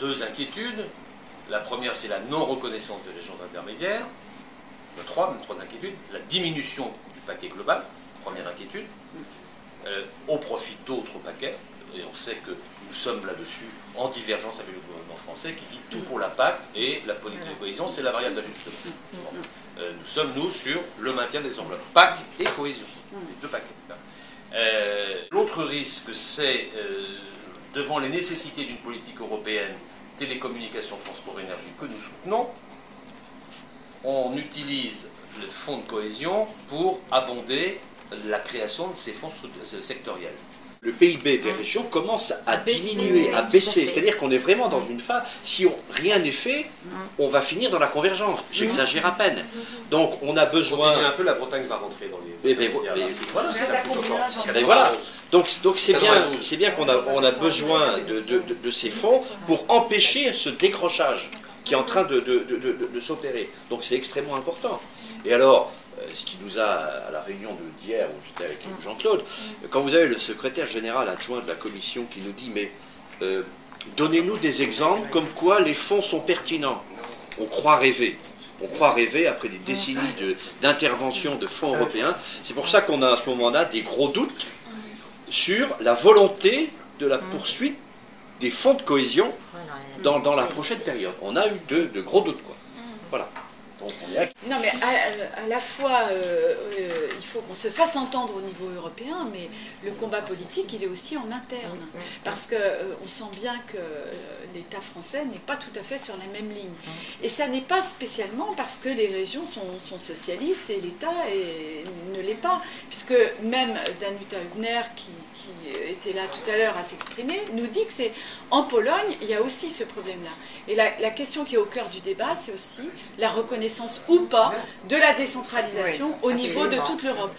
deux inquiétudes. La première, c'est la non-reconnaissance des régions intermédiaires. Trois inquiétudes. La diminution du paquet global, première inquiétude, au profit d'autres paquets. Et on sait que nous sommes là-dessus en divergence avec le gouvernement français qui dit tout pour la PAC et la politique de cohésion, c'est la variable d'ajustement. Bon. Nous sommes, nous, sur le maintien des enveloppes PAC et cohésion, les deux paquets. L'autre risque, c'est, devant les nécessités d'une politique européenne, télécommunications, transport, énergie, que nous soutenons, on utilise le fonds de cohésion pour abonder la création de ces fonds sectoriels. Le PIB des régions commence à diminuer, à baisser. C'est-à-dire qu'on est vraiment dans une phase, si rien n'est fait, on va finir dans la convergence. J'exagère à peine. Donc on a besoin... Un peu, la Bretagne va rentrer dans les... Voilà. Donc c'est bien qu'on a besoin de ces fonds pour empêcher ce décrochage qui est en train de s'opérer. Donc c'est extrêmement important. Et alors... ce qui nous a, à la réunion d'hier où j'étais avec Jean-Claude, quand vous avez le secrétaire général adjoint de la commission qui nous dit mais donnez-nous des exemples comme quoi les fonds sont pertinents. On croit rêver. On croit rêver après des décennies d'intervention de fonds européens. C'est pour ça qu'on a à ce moment-là des gros doutes sur la volonté de la poursuite des fonds de cohésion dans la prochaine période. On a eu de gros doutes, quoi. Voilà. Non, mais à la fois, il faut qu'on se fasse entendre au niveau européen, mais le combat politique, il est aussi en interne. Parce qu'on sent bien que l'État français n'est pas tout à fait sur la même ligne. Et ça n'est pas spécialement parce que les régions sont socialistes et l'État ne l'est pas. Puisque même Danuta Hübner, qui était là tout à l'heure à s'exprimer, nous dit que c'est en Pologne, il y a aussi ce problème-là. Et la question qui est au cœur du débat, c'est aussi la reconnaissance ou pas de la décentralisation au niveau de toute l'Europe.